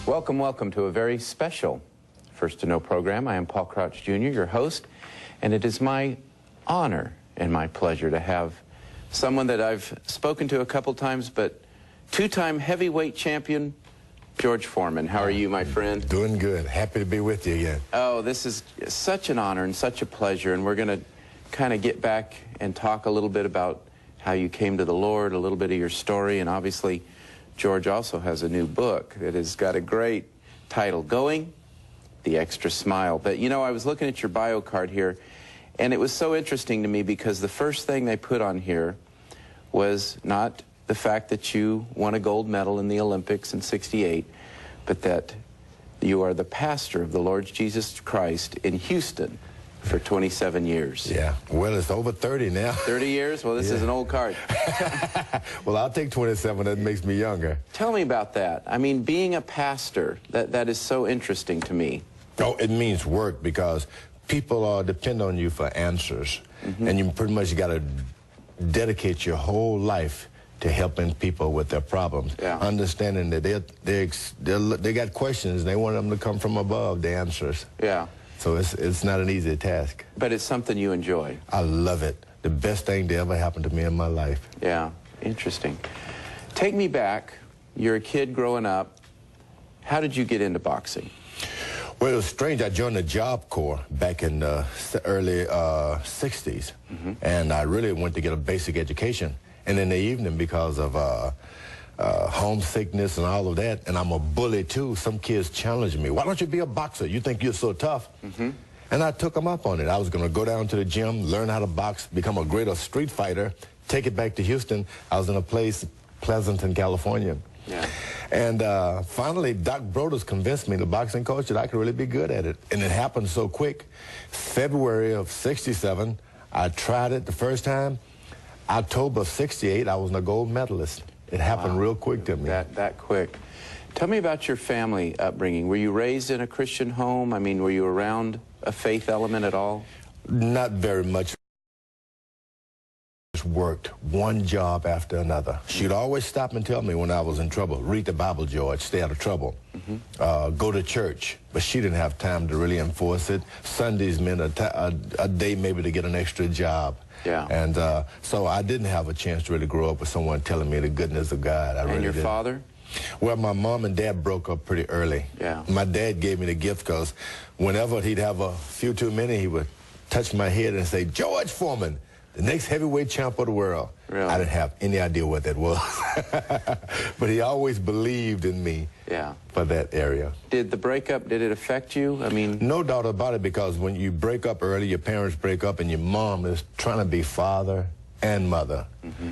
Welcome, welcome to a very special First to Know program. I am Paul Crouch Jr., your host, and it is my honor and my pleasure to have someone that I've spoken to a couple times, but two-time heavyweight champion, George Foreman. How are you, my friend? Doing good. Happy to be with you again. Oh, this is such an honor and such a pleasure, and we're going to kind of get back and talk a little bit about how you came to the Lord, a little bit of your story, and obviously George also has a new book that has got a great title, Going the Extra Smile. But, you know, I was looking at your bio card here, and it was so interesting to me because the first thing they put on here was not the fact that you won a gold medal in the Olympics in '68, but that you are the pastor of the Lord Jesus Christ in Houston for 27 years. Yeah, well, it's over 30 now. 30 years? Well, this is an old card. Well, I'll take 27. That makes me younger. Tell me about that. I mean, being a pastor, that is so interesting to me. Oh, it means work because people depend on you for answers. And you pretty much got to dedicate your whole life to helping people with their problems. Understanding that they got questions, and they want them to come from above, the answers. Yeah. So it's not an easy task. But it's something you enjoy. I love it. The best thing that ever happened to me in my life. Yeah, interesting. Take me back. You're a kid growing up. How did you get into boxing? Well, it was strange. I joined the Job Corps back in the early 60s. And I really went to get a basic education. And in the evening, because of homesickness and all of that, and I'm a bully too, some kids challenged me. Why don't you be a boxer? You think you're so tough? And I took them up on it. I was going to go down to the gym, learn how to box, become a greater street fighter, take it back to Houston. I was in a place, Pleasanton, California. And finally, Doc Broders convinced me, the boxing coach, that I could really be good at it. And it happened so quick. February of '67, I tried it the first time. October of '68, I was a gold medalist. It happened real quick to me. That quick. Tell me about your family upbringing. Were you raised in a Christian home? I mean, were you around a faith element at all? Not very much. Just worked one job after another. She'd always stop and tell me when I was in trouble, read the Bible, George, stay out of trouble. Go to church. But she didn't have time to really enforce it. Sundays meant a day maybe to get an extra job. And so I didn't have a chance to really grow up with someone telling me the goodness of God. And your father? Well, my mom and dad broke up pretty early. My dad gave me the gift because whenever he'd have a few too many, he would touch my head and say, George Foreman, the next heavyweight champ of the world. Really? I didn't have any idea what that was. But he always believed in me for that area. Did the breakup, did it affect you? I mean... No doubt about it, because when you break up early, your parents break up, and your mom is trying to be father and mother.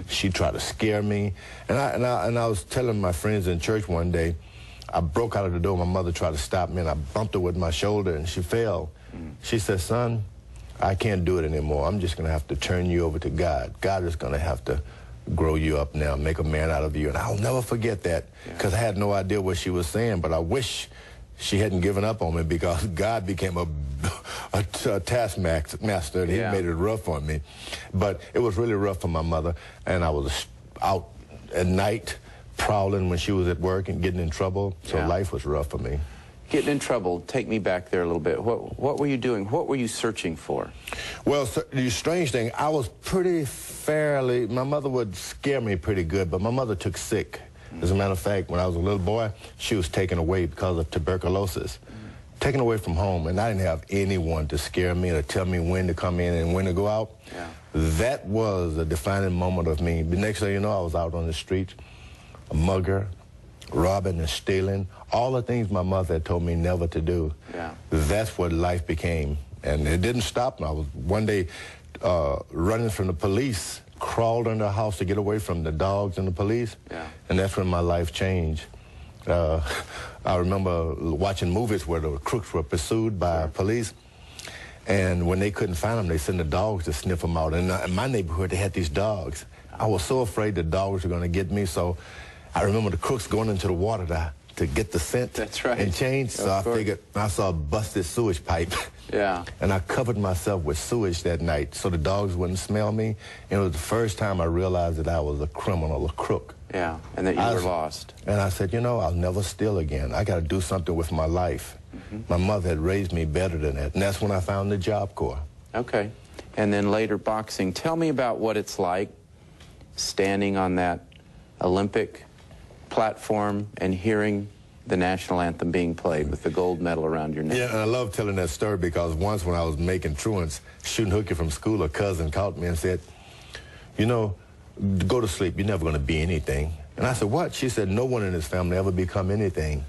She tried to scare me. And I was telling my friends in church one day, I broke out of the door, my mother tried to stop me, and I bumped her with my shoulder, and she fell. She said, son, I can't do it anymore. I'm just going to have to turn you over to God. God is going to have to grow you up now, make a man out of you. And I'll never forget that, because I had no idea what she was saying, but I wish she hadn't given up on me, because God became a taskmaster, and he made it rough on me. But it was really rough for my mother, and I was out at night prowling when she was at work and getting in trouble, so life was rough for me. Getting in trouble, take me back there a little bit. What were you doing? What were you searching for? Well, the strange thing, I was my mother would scare me pretty good, but my mother took sick. As a matter of fact, when I was a little boy, she was taken away because of tuberculosis. Taken away from home, and I didn't have anyone to scare me or tell me when to come in and when to go out. That was a defining moment of me. The next thing you know, I was out on the street, a mugger, robbing and stealing, all the things my mother had told me never to do. That's what life became. And it didn't stop. I was one day running from the police, crawled under a house to get away from the dogs and the police. And that's when my life changed. I remember watching movies where the crooks were pursued by police. And when they couldn't find them, they sent the dogs to sniff them out. And in my neighborhood, they had these dogs. I was so afraid the dogs were going to get me, so I remember the crooks going into the water to get the scent and change. So I figured I saw a busted sewage pipe. Yeah. And I covered myself with sewage that night so the dogs wouldn't smell me. And it was the first time I realized that I was a criminal, a crook. Yeah, and that you were lost. And I said, you know, I'll never steal again. I got to do something with my life. My mother had raised me better than that. And that's when I found the Job Corps. Okay. And then later boxing. Tell me about what it's like standing on that Olympic platform and hearing the national anthem being played with the gold medal around your neck. Yeah, and I love telling that story because once when I was making truants, shooting hooky from school, a cousin caught me and said, you know, go to sleep, you're never going to be anything. And I said, what? She said, no one in this family ever become anything.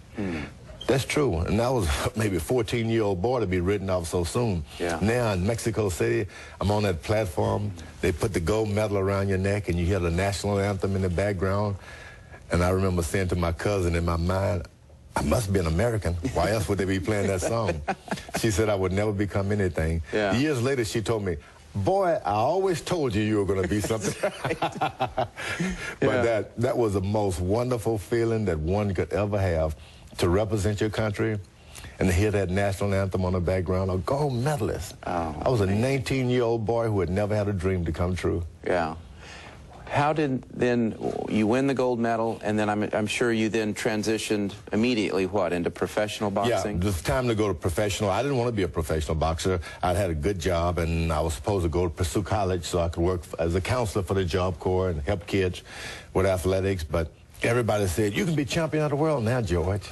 That's true. And I was maybe a 14-year-old boy to be written off so soon. Yeah. Now in Mexico City, I'm on that platform. They put the gold medal around your neck and you hear the national anthem in the background. And I remember saying to my cousin in my mind, I must be an American. Why else would they be playing that song? She said I would never become anything. Yeah. Years later, she told me, boy, I always told you were going to be something. But that was the most wonderful feeling that one could ever have, to represent your country and to hear that national anthem on the background, a gold medalist. Oh, I was a 19-year-old boy who had never had a dream to come true. Yeah. How did then you win the gold medal, and then I'm sure you then transitioned immediately, what, into professional boxing? Yeah, it was time to go to professional. I didn't want to be a professional boxer. I'd had a good job, and I was supposed to go to pursue college so I could work as a counselor for the Job Corps and help kids with athletics, but everybody said, you can be champion of the world now, George.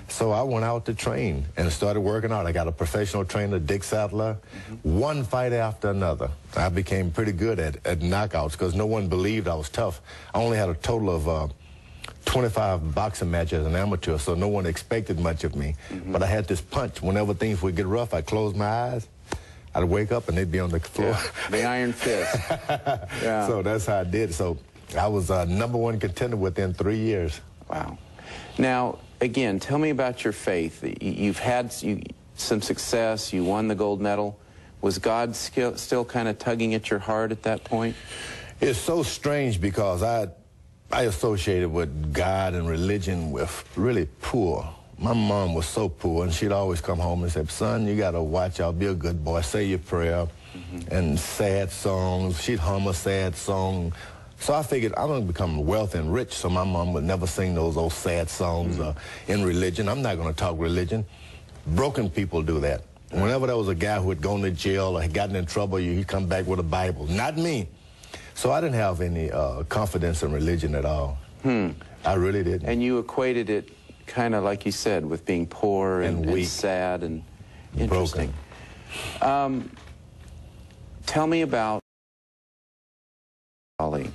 So I went out to train and started working out. I got a professional trainer, Dick Sadler, one fight after another. I became pretty good at knockouts because no one believed I was tough. I only had a total of 25 boxing matches as an amateur, so no one expected much of me. But I had this punch. Whenever things would get rough, I'd close my eyes. I'd wake up and they'd be on the floor. Yeah, the iron fist. Yeah. So that's how I did it. So I was #1 contender within 3 years. Wow. Now, again, tell me about your faith. You've had some success. You won the gold medal. Was God still kind of tugging at your heart at that point? It's so strange because I associated with God and religion with really poor. My mom was so poor, and she'd always come home and say, son, you got to watch out, be a good boy, say your prayer, and sad songs. She'd hum a sad song. So I figured I'm going to become wealthy and rich, so my mom would never sing those old sad songs in religion. I'm not going to talk religion. Broken people do that. Whenever there was a guy who had gone to jail or had gotten in trouble, he'd come back with a Bible. Not me. So I didn't have any confidence in religion at all. I really didn't. And you equated it kind of, like you said, with being poor and weak, and sad and interesting. Tell me about Ali.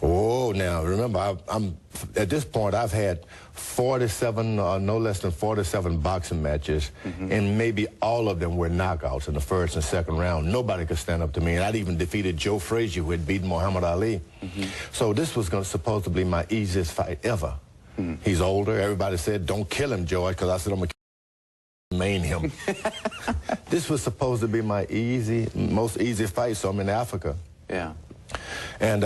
Oh, now, remember, I'm at this point, I've had 47, no less than 47 boxing matches, and maybe all of them were knockouts in the first and second round. Nobody could stand up to me, and I'd even defeated Joe Frazier, who had beaten Muhammad Ali. So this was supposed to be my easiest fight ever. He's older. Everybody said, don't kill him, George, because I said, I'm going to maim him. This was supposed to be my most easy fight, so I'm in Africa. Yeah. And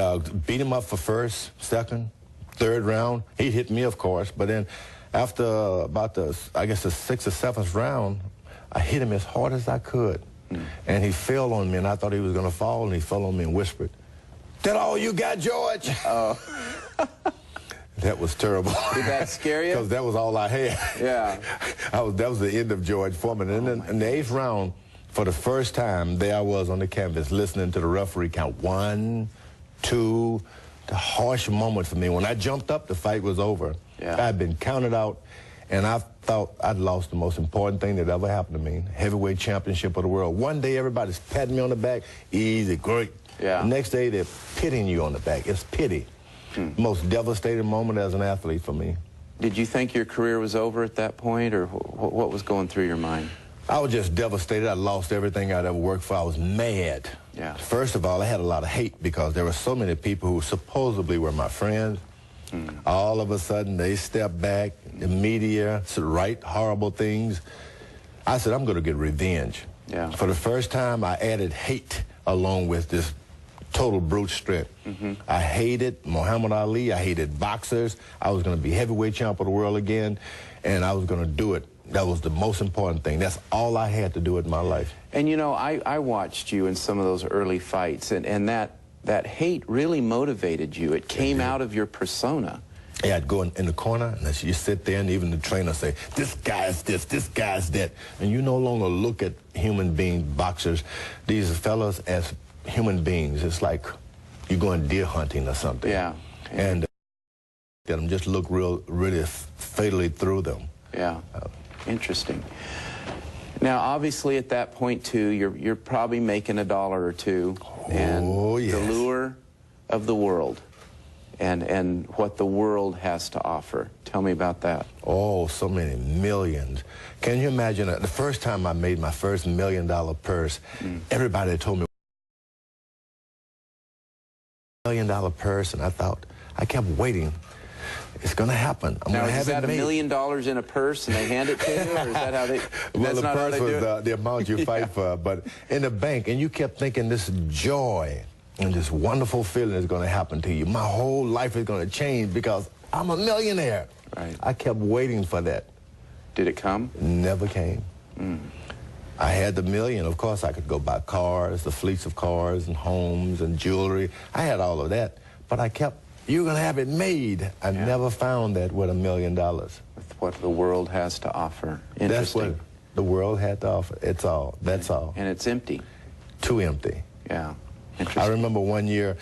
beat him up for first, second, third round. He hit me, of course, but then after about I guess the 6th or 7th round, I hit him as hard as I could. And he fell on me, and I thought he was going to fall, and he fell on me and whispered, "That all you got, George?" That was terrible. Did that scare you? Because that was all I had. Yeah. That was the end of George Foreman. And then in the 8th round, for the first time, there I was on the canvas listening to the referee count 1, 2, the harsh moment for me. When I jumped up, the fight was over. Yeah. I had been counted out, and I thought I'd lost the most important thing that ever happened to me, heavyweight championship of the world. One day, everybody's patting me on the back, easy, great. Yeah. The next day, they're pitting you on the back. It's pity. Most devastating moment as an athlete for me. Did you think your career was over at that point, or what was going through your mind? I was just devastated. I lost everything I'd ever worked for. I was mad. Yeah. First of all, I had a lot of hate because there were so many people who supposedly were my friends. All of a sudden, they stepped back. The media said write horrible things. I said, I'm going to get revenge. Yeah. For the first time, I added hate along with this total brute strength. I hated Muhammad Ali. I hated boxers. I was going to be heavyweight champ of the world again, and I was going to do it That was the most important thing. That's all I had to do in my life. And you know, I watched you in some of those early fights, and that hate really motivated you. It came out of your persona. Yeah, I'd go in the corner, and you sit there, and even the trainer say, this guy's this guy's that. And you no longer look at human being boxers, these fellas, as human beings. It's like you're going deer hunting or something. Yeah. And them just look really fatally through them. Yeah. Interesting. Now, obviously, at that point, too, you're probably making $1 or $2. Oh, and yes. The lure of the world and what the world has to offer. Tell me about that. Oh, so many millions. Can you imagine the first time I made my first $1 million purse, everybody told me $1 million purse, and I kept waiting. It's going to happen. Now, is that $1 million in a purse and they hand it to you, or is that how they? Well, the purse was do the amount you fight for, but in the bank, and you kept thinking this joy and this wonderful feeling is going to happen to you. My whole life is going to change because I'm a millionaire. Right. I kept waiting for that. Did it come? Never came. I had the $1 million. Of course, I could go buy cars, the fleets of cars and homes and jewelry. I had all of that, but I kept. You're going to have it made. I never found that with $1 million. With what the world has to offer. Interesting. That's what the world had to offer. It's all. That's all. And it's empty. Too empty. Yeah. Interesting. I remember one year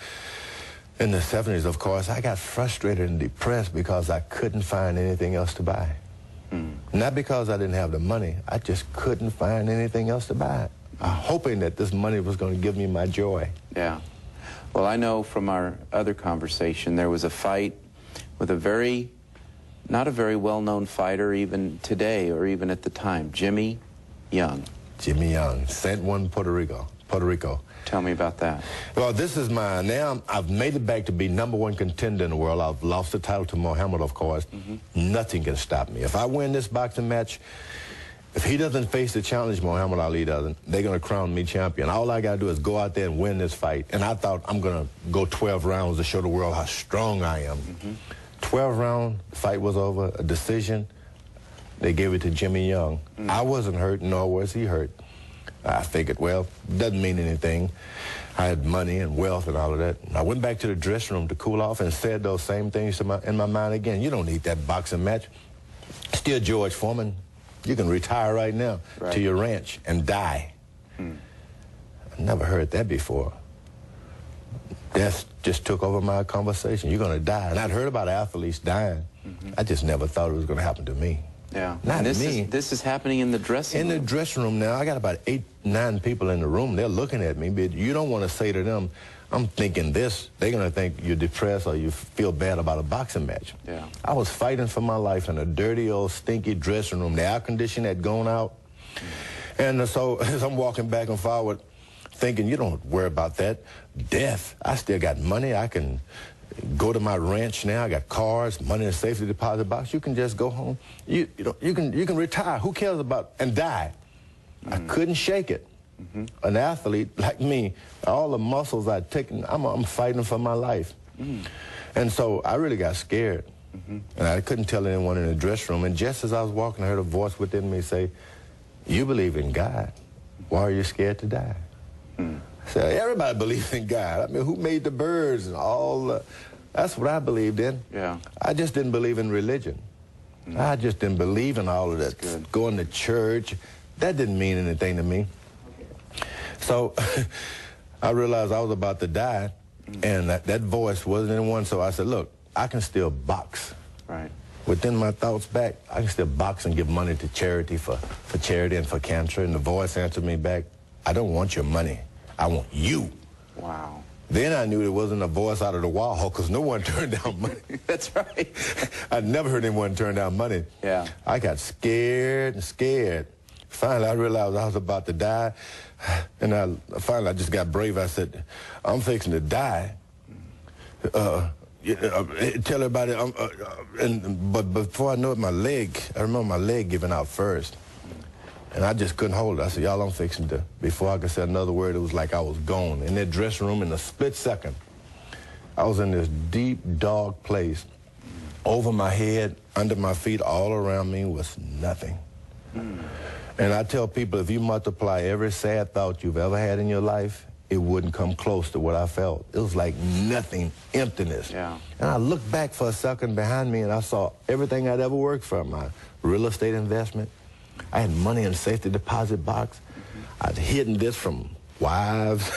in the 70s, of course, I got frustrated and depressed because I couldn't find anything else to buy. Not because I didn't have the money. I just couldn't find anything else to buy. Hoping that this money was going to give me my joy. Yeah. Well, I know from our other conversation, there was a fight with not a very well-known fighter even today or even at the time, Jimmy Young. Jimmy Young, San Juan, Puerto Rico. Tell me about that. Well, this is now I've made it back to be #1 contender in the world. I've lost the title to Muhammad, of course. Nothing can stop me. If I win this boxing match, if he doesn't face the challenge, Muhammad Ali doesn't, they're going to crown me champion. All I got to do is go out there and win this fight. And I thought I'm going to go 12 rounds to show the world how strong I am. 12-round fight was over, a decision. They gave it to Jimmy Young. I wasn't hurt, nor was he hurt. I figured, well, doesn't mean anything. I had money and wealth and all of that. I went back to the dressing room to cool off and said those same things in my mind again. You don't need that boxing match. Still George Foreman. You can retire right now to your ranch and die. I never heard that before. Death just took over my conversation. You're going to die. And I'd heard about athletes dying. I just never thought it was going to happen to me. Yeah. Not me. This is happening in the dressing room. In the dressing room now. I got about 8, 9 people in the room. They're looking at me, but you don't want to say to them, I'm thinking this. They're going to think you're depressed or you feel bad about a boxing match. Yeah. I was fighting for my life in a dirty, old, stinky dressing room. The air conditioning had gone out. And so as I'm walking back and forward, thinking, you don't worry about that. Death. I still got money. I can go to my ranch now. I got cars, money in a safety deposit box. You can just go home. You can retire. Who cares about and die? I couldn't shake it. An athlete like me, all the muscles I'd taken, I'm fighting for my life. And so I really got scared. And I couldn't tell anyone in the dressing room. And just as I was walking, I heard a voice within me say, you believe in God. Why are you scared to die? I said, everybody believes in God. I mean, who made the birds and all? That's what I believed in. Yeah. I just didn't believe in religion. I just didn't believe in all of that. Going to church, that didn't mean anything to me. So I realized I was about to die, and that voice wasn't anyone. So I said, look, I can still box. Right. Within my thoughts back, I can still box and give money to charity for charity and for cancer. And the voice answered me back, I don't want your money. I want you. Wow. Then I knew there wasn't a voice out of the wall because no one turned down money. That's right. I'd never heard anyone turn down money. Yeah. I got scared and scared. Finally, I realized I was about to die. And finally, I just got brave. I said, I'm fixing to die. Tell everybody, but before I know it, I remember my leg giving out first. And I just couldn't hold it. I said, y'all, I'm fixing to. Before I could say another word, it was like I was gone. In that dressing room, in a split second, I was in this deep, dark place. Over my head, under my feet, all around me was nothing. And I tell people, if you multiply every sad thought you've ever had in your life, it wouldn't come close to what I felt. It was like nothing, emptiness. Yeah. And I looked back for a second behind me, and I saw everything I'd ever worked for, my real estate investment. I had money in a safety deposit box. I'd hidden this from wives.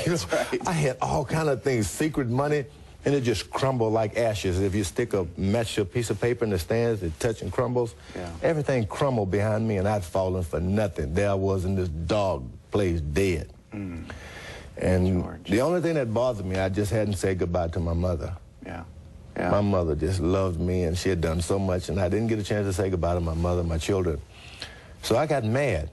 You know, right. I had all kind of things, secret money, and it just crumbled like ashes. If you stick a match to a piece of paper in the stands, it touch and crumbles. Yeah. Everything crumbled behind me, and I'd fallen for nothing. There I was in this dog place, dead. And George. the only thing that bothered me, I just hadn't said goodbye to my mother. Yeah. Yeah. My mother just loved me, and she had done so much, and I didn't get a chance to say goodbye to my mother, my children. So I got mad.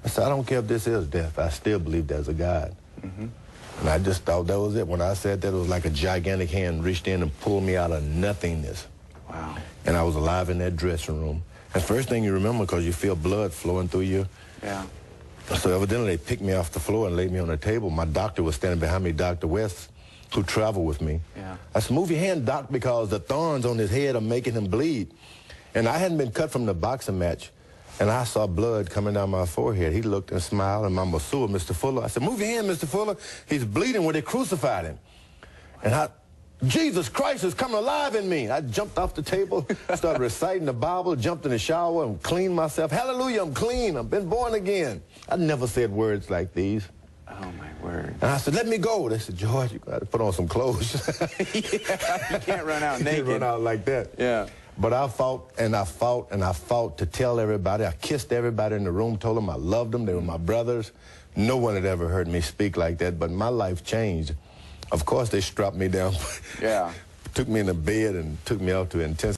I said, I don't care if this is death. I still believe there's a God. And I just thought that was it. When I said that, it was like a gigantic hand reached in and pulled me out of nothingness. Wow. And I was alive in that dressing room. And first thing you remember, because you feel blood flowing through you. Yeah. So evidently they picked me off the floor and laid me on the table. My doctor was standing behind me, Dr. West, who traveled with me. Yeah. I said, move your hand, doc, because the thorns on his head are making him bleed. And I hadn't been cut from the boxing match, and I saw blood coming down my forehead. He looked and smiled, and my masseur, Mr. Fuller, I said, move your hand, Mr. Fuller. He's bleeding where they crucified him. And Jesus Christ is coming alive in me. I jumped off the table, started reciting the Bible, jumped in the shower and cleaned myself. Hallelujah, I'm clean. I've been born again. I never said words like these. Oh, my word. And I said, let me go. They said, George, you got to put on some clothes. Yeah, you can't run out You naked. can't run out like that. Yeah. But I fought, and I fought, and I fought to tell everybody. I kissed everybody in the room, told them I loved them. They were my brothers. No one had ever heard me speak like that, but my life changed. Of course, they strapped me down. Yeah. Took me in the bed and took me out to intensive.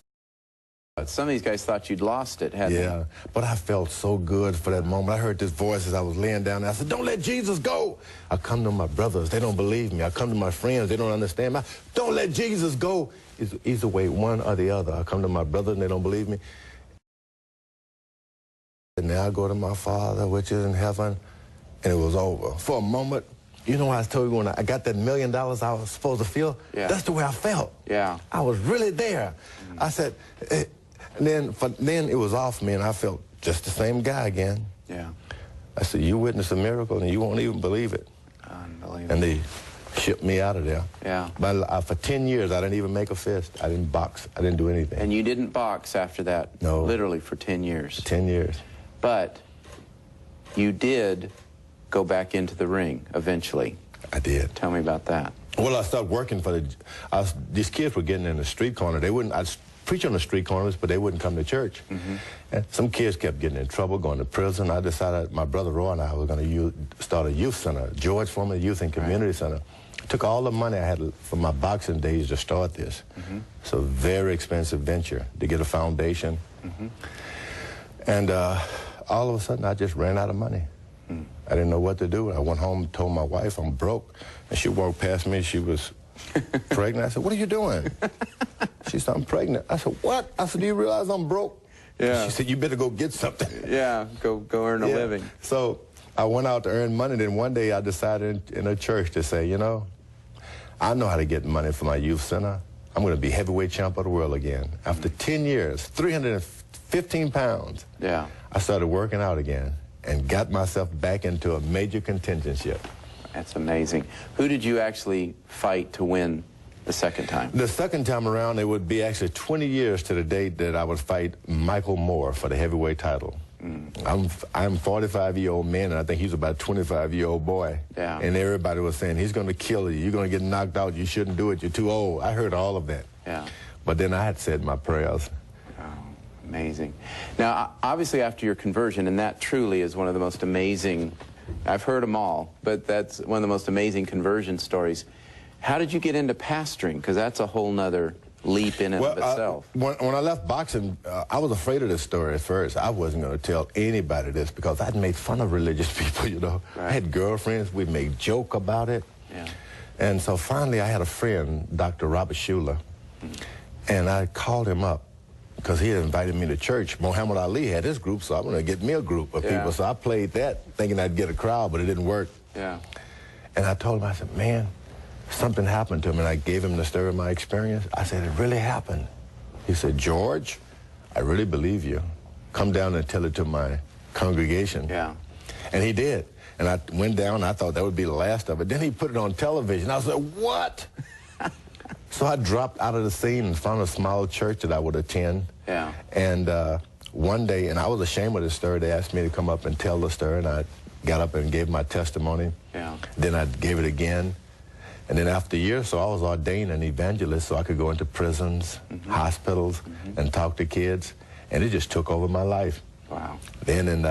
Some of these guys thought you'd lost it, hadn't they? Yeah, but I felt so good for that moment. I heard this voice as I was laying down there. I said, don't let Jesus go. I come to my brothers. They don't believe me. I come to my friends. They don't understand me. Don't let Jesus go. It's either way, one or the other. I come to my brothers, and they don't believe me. And now I go to my Father, which is in heaven, and it was over. For a moment, you know, I told you when I got that $1 million I was supposed to feel? Yeah. That's the way I felt. Yeah. I was really there. I said, and then it was off me, and I felt just the same guy again. Yeah. I said, you witnessed a miracle, and you won't even believe it. Unbelievable. And they shipped me out of there. Yeah. But for 10 years, I didn't even make a fist. I didn't box. I didn't do anything. And you didn't box after that? No. Literally for 10 years? 10 years. But you did go back into the ring eventually. I did. Tell me about that. Well, I started working for these kids were getting in the street corner. They wouldn't, I'd preach on the street corners, but they wouldn't come to church. And some kids kept getting in trouble, going to prison. I decided, my brother Roy and I were going to start a youth center, George Foreman Youth and Community Center. Took all the money I had from my boxing days to start this. It's a very expensive venture to get a foundation. And all of a sudden, I just ran out of money. I didn't know what to do. I went home and told my wife I'm broke. And she walked past me. She was pregnant. I said, what are you doing? She said, I'm pregnant. I said, what? I said, do you realize I'm broke? Yeah. She said, you better go get something. Yeah, go earn a living. So I went out to earn money. Then one day I decided in a church to say, you know, I know how to get money for my youth center. I'm going to be heavyweight champ of the world again. After 10 years, 315 pounds, Yeah. I started working out again and got myself back into a major contentionship. That's amazing. Who did you actually fight to win the second time? The second time around, it would be actually 20 years to the date that I would fight Michael Moore for the heavyweight title. I'm 45-year-old man, and I think he's about a 25-year-old boy. Yeah. And everybody was saying, he's going to kill you. You're going to get knocked out. You shouldn't do it. You're too old. I heard all of that. Yeah. But then I had said my prayers. Oh, amazing. Now, obviously after your conversion, and that truly is one of the most amazing, I've heard them all, but that's one of the most amazing conversion stories. How did you get into pastoring? Because that's a whole nother leap in and of itself. When I left boxing, I was afraid of this story at first. I wasn't going to tell anybody this because I'd made fun of religious people, you know. Right. I had girlfriends. We'd make joke about it. Yeah. And so finally I had a friend, Dr. Robert Schuler, and I called him up because he had invited me to church. Muhammad Ali had his group, so I'm going to get me a group of people. So I played that thinking I'd get a crowd, but it didn't work. Yeah. And I told him, I said, man, something happened to him, and I gave him the story of my experience. I said, it really happened. He said, George, I really believe you. come down and tell it to my congregation. Yeah. And he did. And I went down, I thought that would be the last of it. Then he put it on television. I was like, what? So I dropped out of the scene and found a small church that I would attend. Yeah. And one day, and I was ashamed of this story, they asked me to come up and tell the story, and I got up and gave my testimony. Yeah. Then I gave it again. And then after a year or so, I was ordained an evangelist, so I could go into prisons, hospitals, and talk to kids. And it just took over my life. Wow. Then in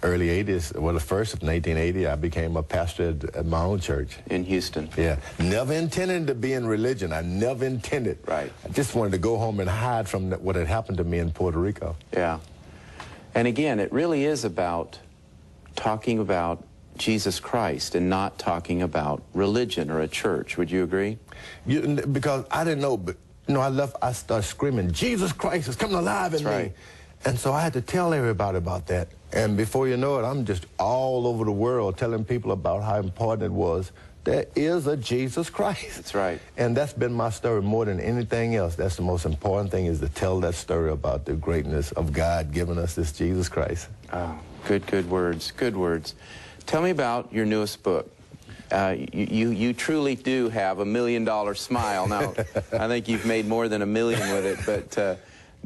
early 80s, well, the first of 1980, I became a pastor at my own church. In Houston. Yeah. Never intended to be in religion. I never intended. Right. I just wanted to go home and hide from what had happened to me in Puerto Rico. Yeah. And again, it really is about talking about Jesus Christ and not talking about religion or a church. Would you agree? Because I didn't know, but I started screaming, Jesus Christ is coming alive in me. Right. And so I had to tell everybody about that. And before you know it, I'm just all over the world telling people about how important it was. There is a Jesus Christ. That's right. And that's been my story more than anything else. That's the most important thing, is to tell that story about the greatness of God giving us this Jesus Christ. Oh, good words, good words. Tell me about your newest book. You truly do have $1 million smile. Now, I think you've made more than $1 million with it, but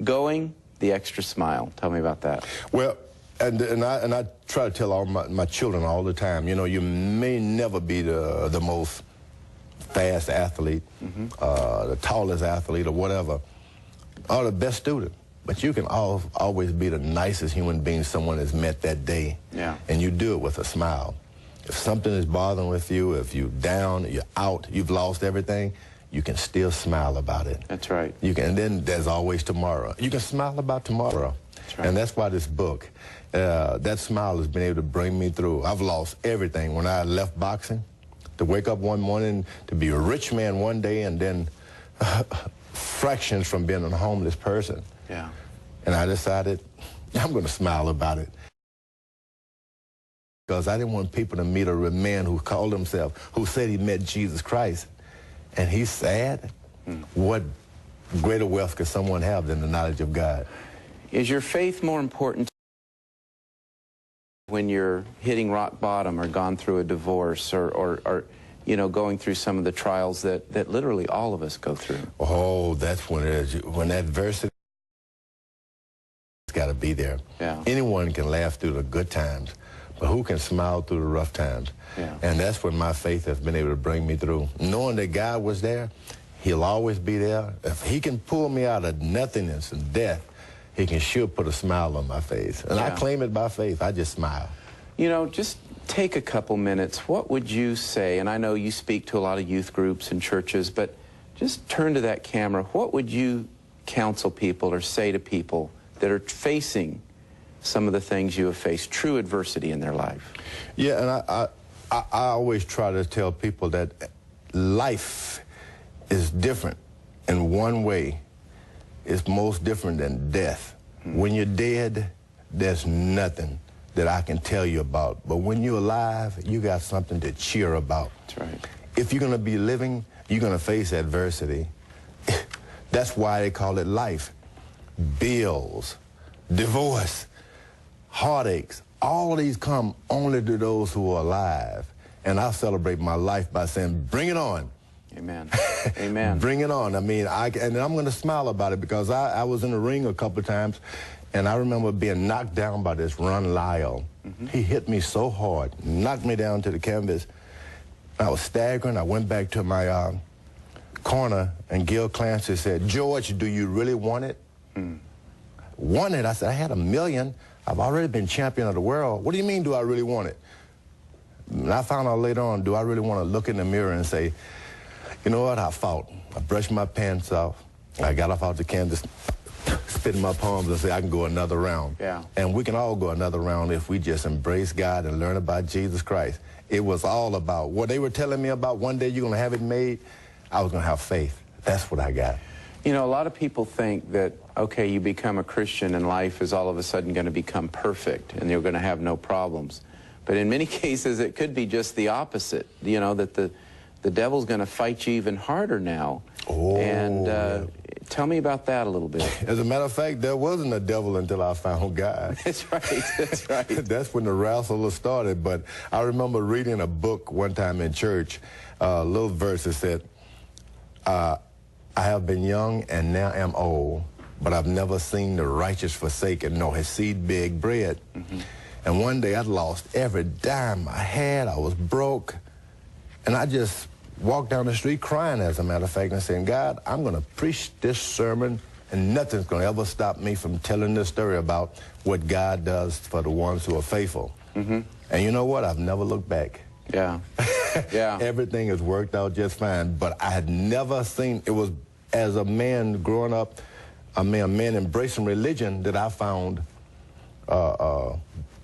Going the Extra Smile. Tell me about that. Well, and I try to tell all my children all the time, you know, you may never be the most fast athlete, the tallest athlete or whatever, or the best student, but you can always be the nicest human being someone has met that day. Yeah. And you do it with a smile. If something is bothering with you, if you're down, you're out, you've lost everything, you can still smile about it. That's right. You can, and then there's always tomorrow. You can smile about tomorrow. That's right. And that's why this book, that smile has been able to bring me through. I've lost everything. When I left boxing, to wake up one morning, to be a rich man one day, and then fractions from being a homeless person. Yeah. And I decided, I'm going to smile about it. Because I didn't want people to meet a man who called himself, who said he met Jesus Christ, and he's sad. What greater wealth could someone have than the knowledge of God? Is your faith more important when you're hitting rock bottom or gone through a divorce or you know, going through some of the trials that literally all of us go through? Oh, that's when it is. When adversity has got to be there. Yeah. Anyone can laugh through the good times, but who can smile through the rough times? Yeah. And that's when my faith has been able to bring me through. Knowing that God was there, he'll always be there. If he can pull me out of nothingness and death, he can sure put a smile on my face. And I claim it by faith. I just smile. You know, just take a couple minutes. What would you say, and I know you speak to a lot of youth groups and churches, but just turn to that camera. What would you counsel people or say to people that are facing some of the things you have faced, true adversity in their life? Yeah, and I always try to tell people that life is different in one way. It's most different than death. When you're dead, there's nothing that I can tell you about. But when you're alive, you got something to cheer about. That's right. If you're going to be living, you're going to face adversity. That's why they call it life. Bills, divorce, heartaches, all of these come only to those who are alive. And I celebrate my life by saying, bring it on. Amen. Amen. Bring it on. I mean, and I'm going to smile about it because I was in the ring a couple of times, and I remember being knocked down by this Ron Lyle. He hit me so hard, knocked me down to the canvas. I was staggering. I went back to my corner, and Gil Clancy said, George, do you really want it? Want it? I said, I had $1 million. I've already been champion of the world. What do you mean, do I really want it? And I found out later on, do I really want to look in the mirror and say, you know what, I fought. I brushed my pants off. I got off the canvas, spit in my palms and say, I can go another round. Yeah. And we can all go another round if we just embrace God and learn about Jesus Christ. It was all about what they were telling me about one day you're going to have it made. I was going to have faith. That's what I got. You know, a lot of people think that, okay, you become a Christian and life is all of a sudden going to become perfect and you're going to have no problems. But in many cases, it could be just the opposite, you know, that the the devil's going to fight you even harder now. Oh, and yeah. Tell me about that a little bit. As a matter of fact, there wasn't a devil until I found God. That's right, that's right. That's when the wrestle started. But I remember reading a book one time in church, a little verse that said, I have been young and now am old, but I've never seen the righteous forsaken, nor his seed beg bread. Mm-hmm. And one day I'd lost every dime I had. I was broke. And I just walked down the street crying, as a matter of fact, and saying, God, I'm going to preach this sermon, and nothing's going to ever stop me from telling this story about what God does for the ones who are faithful. Mm-hmm. And you know what? I've never looked back. Yeah. Yeah. Everything has worked out just fine, but I had never seen, it was as a man growing up, a man embracing religion, that I found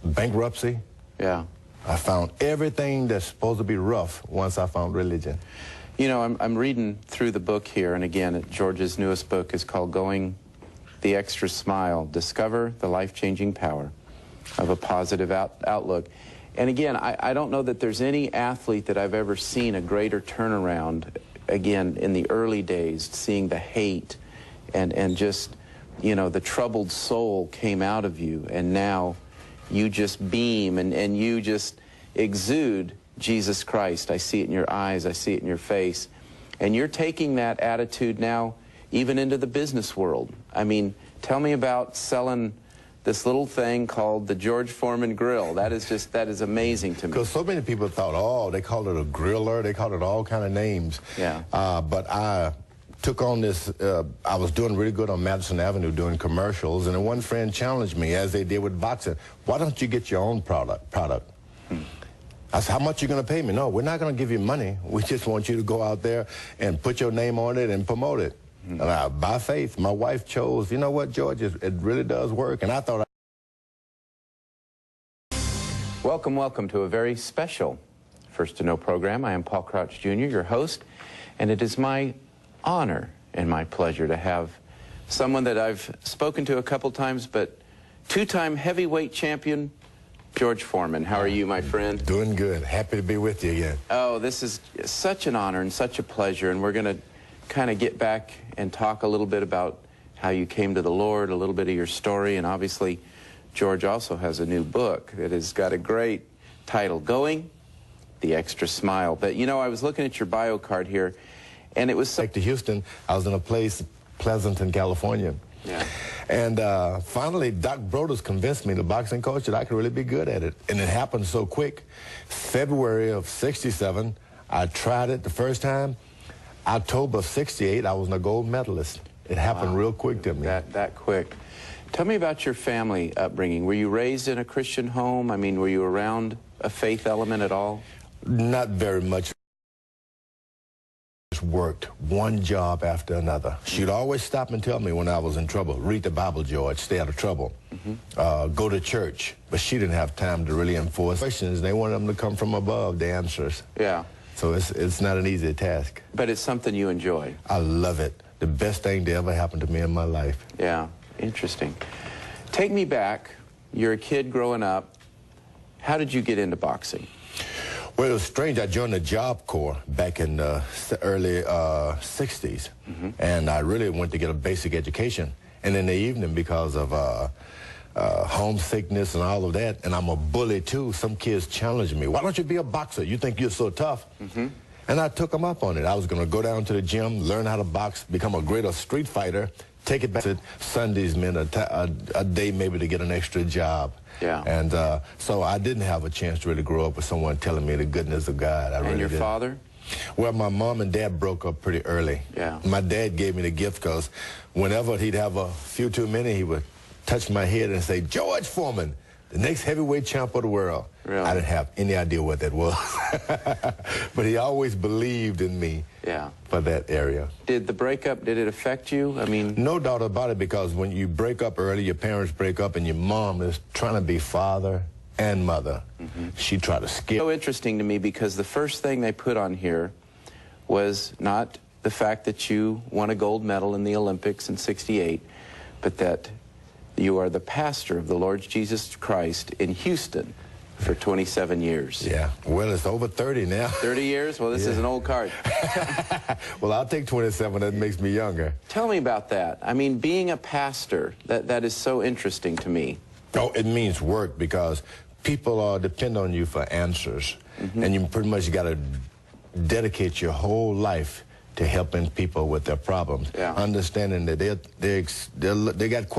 bankruptcy. Yeah. I found everything that's supposed to be rough once I found religion. You know, I'm reading through the book here, and again, George's newest book is called Going the Extra Smile, Discover the Life-Changing Power of a Positive Outlook. And again, I don't know that there's any athlete that I've ever seen a greater turnaround, again, in the early days, seeing the hate and just, you know, the troubled soul came out of you, and now you just beam and you just exude Jesus Christ. I see it in your eyes, I see it in your face. And you're taking that attitude now even into the business world. I mean, tell me about selling this little thing called the George Foreman grill. That is amazing to me. Because so many people thought, oh, they called it a griller, they called it all kind of names. Yeah. But I took on this, I was doing really good on Madison Avenue doing commercials, and then one friend challenged me, as they did with boxing, why don't you get your own product? I said, how much are you going to pay me? No, we're not going to give you money. We just want you to go out there and put your name on it and promote it. And by faith, my wife chose, you know what, George, it really does work. And I thought Welcome, welcome to a very special First to Know program. I am Paul Crouch Jr., your host, and it is my honor and my pleasure to have someone that I've spoken to a couple times, but two-time heavyweight champion, George Foreman. How are you, my friend? doing good. Happy to be with you again. Oh, this is such an honor and such a pleasure, and we're going to kind of get back and talk a little bit about how you came to the Lord, a little bit of your story, and obviously George also has a new book that has got a great title, Going the Extra Smile. But, you know, I was looking at your bio card here, and it was Back to Houston, I was in a place, Pleasanton, California. Yeah. And finally, Doc Brodus convinced me, the boxing coach, that I could really be good at it. And it happened so quick. February of '67, I tried it the first time. October of '68, I was a gold medalist. It happened real quick to me. That quick. Tell me about your family upbringing. Were you raised in a Christian home? I mean, were you around a faith element at all? Not very much. Worked one job after another. She'd always stop and tell me when I was in trouble, read the Bible, George, stay out of trouble. Go to church. But she didn't have time to really enforce questions. They wanted them to come from above, the answers. Yeah. So it's not an easy task. But it's something you enjoy. I love it. The best thing to ever happen to me in my life. Yeah, interesting. Take me back. You're a kid growing up. How did you get into boxing? Well, it was strange. I joined the Job Corps back in the early '60s, and I really went to get a basic education. And in the evening, because of homesickness and all of that, and I'm a bully too, some kids challenged me. Why don't you be a boxer? You think you're so tough? And I took them up on it. I was going to go down to the gym, learn how to box, become a greater street fighter, take it back to Sundays meant a day maybe to get an extra job. Yeah. And so I didn't have a chance to really grow up with someone telling me the goodness of God. I really And your didn't. father? Well, my mom and dad broke up pretty early. Yeah. My dad gave me the gift because whenever he'd have a few too many, he would touch my head and say, George Foreman, the next heavyweight champ of the world. Really? I didn't have any idea what that was. But he always believed in me. Yeah. For that area. Did the breakup, did it affect you? I mean... No doubt about it, because when you break up early, your parents break up, and your mom is trying to be father and mother. She tried to skip. So interesting to me, because the first thing they put on here was not the fact that you won a gold medal in the Olympics in '68, but that you are the pastor of the Lord Jesus Christ in Houston. for 27 years. Yeah. Well, it's over 30 now. 30 years? Well, this is an old card. Well, I'll take 27. That makes me younger. Tell me about that. I mean, being a pastor, that is so interesting to me. Oh, it means work because people depend on you for answers. And you pretty much got to dedicate your whole life to helping people with their problems. Yeah. Understanding that they got